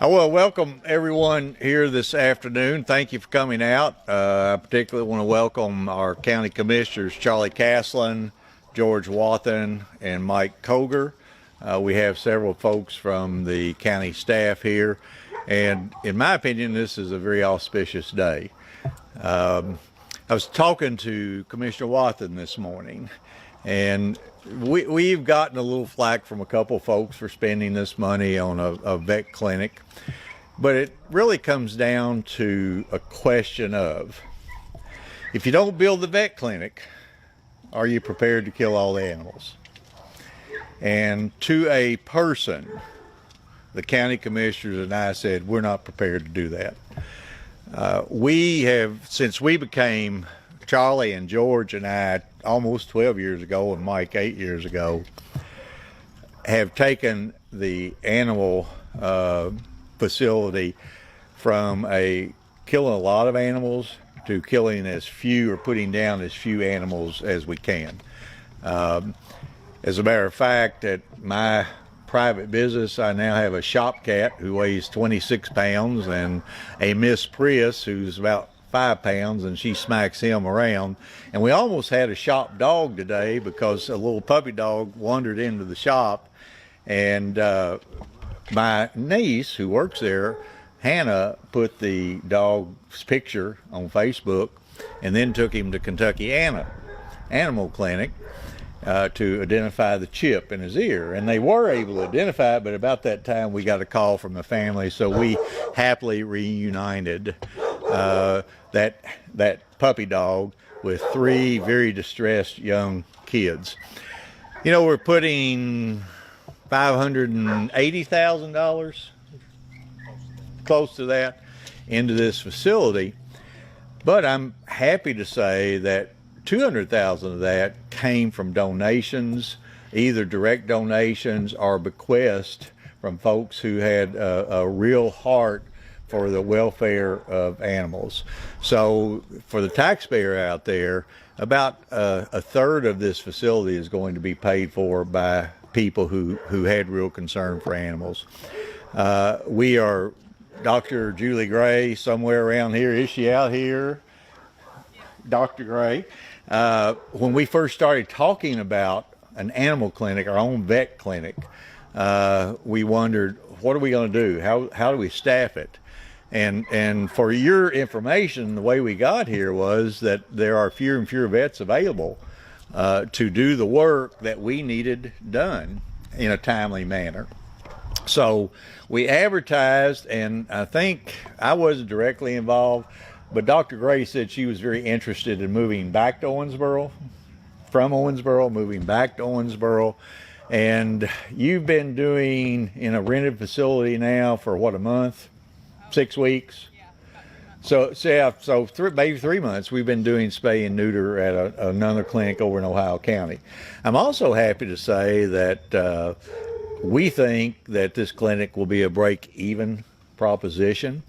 I will welcome everyone here this afternoon. Thank you for coming out. I particularly want to welcome our county commissioners, Charlie Caslin, George Wathen, and Mike Koger. We have several folks from the county staff here, and in my opinion, this is a very auspicious day. I was talking to Commissioner Wathen this morning, and we've gotten a little flack from a couple folks for spending this money on a vet clinic, but it really comes down to a question of, if you don't build the vet clinic, are you prepared to kill all the animals? And to a person, the county commissioners and I said, we're not prepared to do that. We have, since we became, Charlie and George and I, almost 12 years ago, and Mike 8 years ago, have taken the animal facility from killing a lot of animals to killing as few, or putting down as few animals as we can. As a matter of fact, at my private business, I now have a shop cat who weighs 26 pounds and a Miss Prius who's about 5 pounds, and she smacks him around. And we almost had a shop dog today because a little puppy dog wandered into the shop, and my niece who works there, Hannah, put the dog's picture on Facebook and then took him to Kentucky Animal Clinic to identify the chip in his ear, and they were able to identify it, but about that time we got a call from the family, so we happily reunited that puppy dog with 3 very distressed young kids. You know, we're putting $580,000, close to that, into this facility, but I'm happy to say that $200,000 of that came from donations, either direct donations or bequests from folks who had a real heart for the welfare of animals. So for the taxpayer out there, about a third of this facility is going to be paid for by people who had real concern for animals. We are, Dr. Julie Gray, somewhere around here. Is she out here? Dr. Gray. When we first started talking about an animal clinic, our own vet clinic, we wondered, what are we going to do? How do we staff it? And for your information, the way we got here was that there are fewer and fewer vets available to do the work that we needed done in a timely manner. So we advertised, and I think I wasn't directly involved, but Dr. Gray said she was very interested in moving back to Owensboro, from Owensboro, moving back to Owensboro. And you've been doing in a rented facility now for what, a month? 6 weeks? So maybe 3 months we've been doing spay and neuter at another clinic over in Ohio County. I'm also happy to say that we think that this clinic will be a break-even proposition.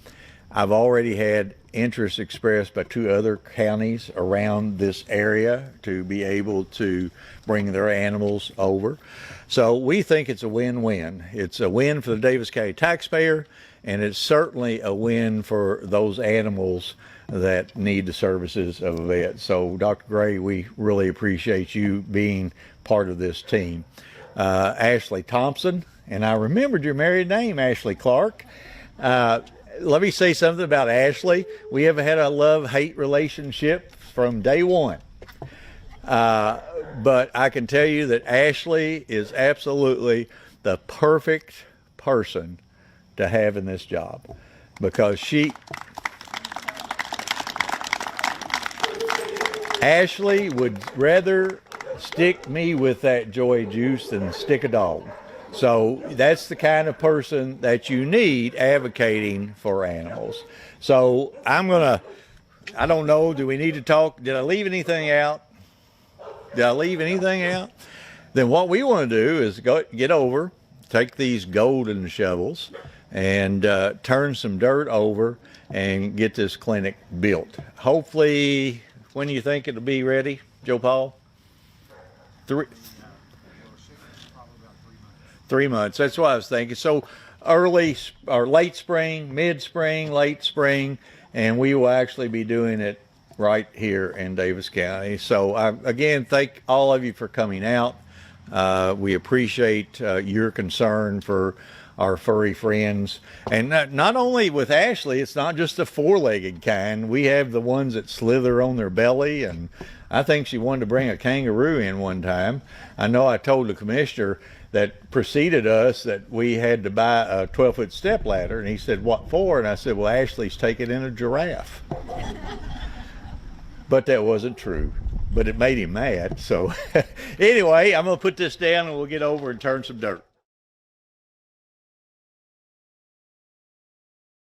I've already had interest expressed by 2 other counties around this area to be able to bring their animals over. So we think it's a win-win. It's a win for the Daviess County taxpayer, and it's certainly a win for those animals that need the services of a vet. So Dr. Gray, we really appreciate you being part of this team. Ashley Thompson, and I remembered your married name, Ashley Clark. Let me say something about Ashley. We have had a love-hate relationship from day one. But I can tell you that Ashley is absolutely the perfect person to have in this job, because Ashley would rather stick me with that joy juice than stick a dog. So that's the kind of person that you need advocating for animals. So I don't know, do we need to talk? Did I leave anything out? Then what we want to do is get over, take these golden shovels and turn some dirt over and get this clinic built. Hopefully, when do you think it'll be ready, Joe Paul? 3 months. That's what I was thinking. So early or late spring, mid-spring, late spring, and we will actually be doing it right here in Daviess County. So again, thank all of you for coming out. We appreciate your concern for our furry friends. And not only with Ashley, it's not just the four-legged kind. We have the ones that slither on their belly, and I think she wanted to bring a kangaroo in one time. I know I told the commissioner that preceded us that we had to buy a 12-foot step ladder, and he said, "What for?" And I said, "Well, Ashley's taking in a giraffe." But that wasn't true, but it made him mad. So anyway, I'm gonna put this down and we'll get over and turn some dirt.